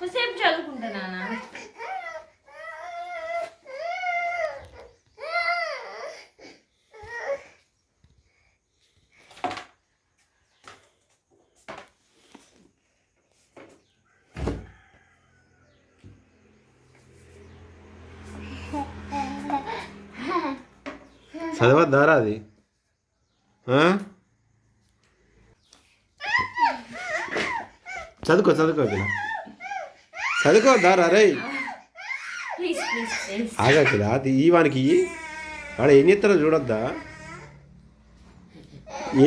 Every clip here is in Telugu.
కొద్దిసేపు చదువుకుంటా నాన్న. చదవద్దారా అది? చదువుకో చదువుకో ఇలా చదువుకోవద్దారా రే. ఆగాకిలా అది ఈ వానికి వాడు ఏం చేస్తారో చూడొద్దా?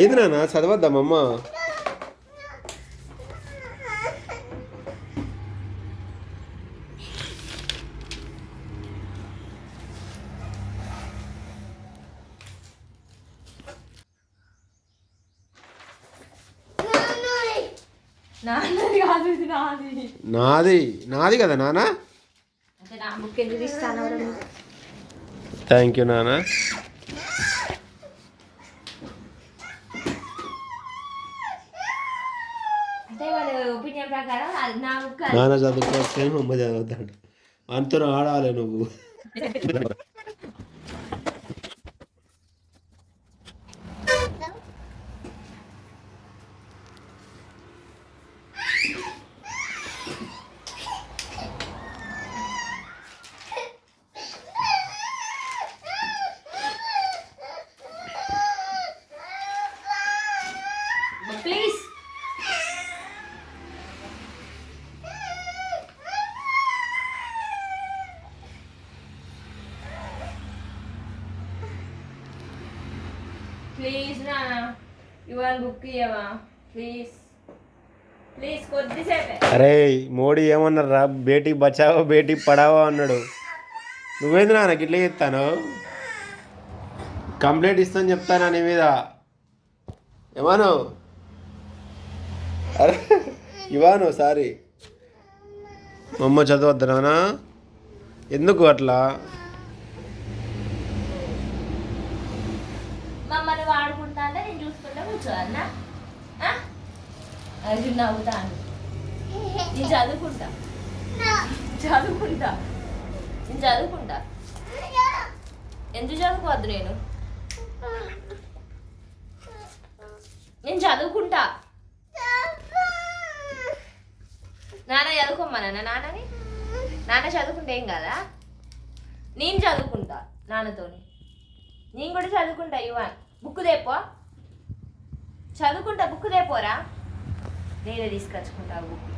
ఏది నాన్న చదవద్దా మమ్మ? నాది నాది కదా నాన్న. థ్యాంక్ యూ నాన్న. నాన్న చదువుకోవచ్చు మమ్మ చదవద్దాడు. అంతా ఆడాలి నువ్వు. ప్లీజ్ ప్లీజ్ నాన్న ఇవాళ బుక్ ఇవ్వవా ప్లీజ్ ప్లీజ్ కొద్దిసేపే. అరే మోడీ ఏమన్నారా? బేటీ బచావో బేటీ పడావో అన్నాడు. నువ్వేంది నాన్న ఇట్లా చెప్తాను? కంప్లైంట్ ఇస్తాను చెప్తాను నీ మీద. ఏమాను? అరే ఇవాను సారీ. మమ్మ చదవద్దు నాన్న. ఎందుకు అట్లా? మమ్మల్ని వాడుకుంటా అంటే నేను చూసుకుంటా కూర్చోవాలన్నా? అది నవ్వుతాను. నేను చదువుకుంటా చదువుకుంటా నేను చదువుకుంటా. ఎందుకు చదువుకోవద్దు? నేను చదువుకుంటా. నాన్న చదువుకోమ్మా నాన్నని. నాన్న చదువుకుంటే ఏం కదా? నేను చదువుకుంటా నాన్నతోని. నేను కూడా చదువుకుంటా. ఇవ్వను బుక్ తెపో. చదువుకుంటా. బుక్ తెపోరా. నేనే తీసుకొచ్చుకుంటా బుక్.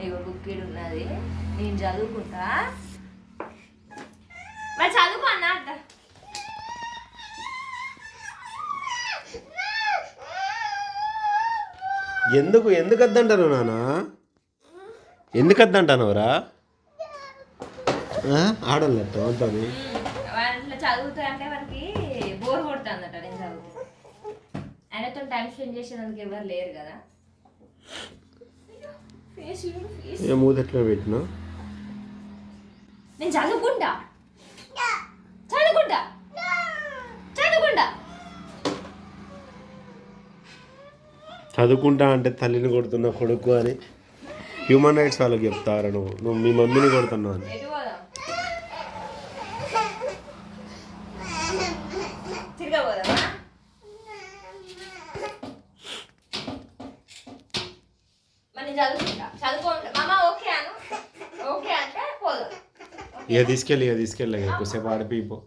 ఇగో బుక్ ఈడు ఉన్నది. నేను చదువుకుంటా. మరి చదువుకో అన్న. ఎందుకు ఎందుకు వద్దంటాను నాన్న? ఎందుకు వద్దంటానురా? ఆడలేదు అంటుంది. ఇట్లా చదువుతా అంటే మనకి బోర్ కొడుతుందట. నేను చదువుతా. ఆయనతో టైం స్పెండ్ చేసేందుకు ఎవరు లేరు కదా. మూత ఎట్లా పెట్టినా? నేను చదువుకుంటా చదువుకుంటా చదువుకుంటా చదువుకుంటా అంటే తల్లిని కొడుతున్నా కొడుకు అని హ్యూమన్ రైట్స్ వాళ్ళకి చెప్తారా? నువ్వు మీ మమ్మీని కొడుతున్నావు అని. ఇక తీసుకెళ్ళి ఎక్కువసేపు ఆడిపో.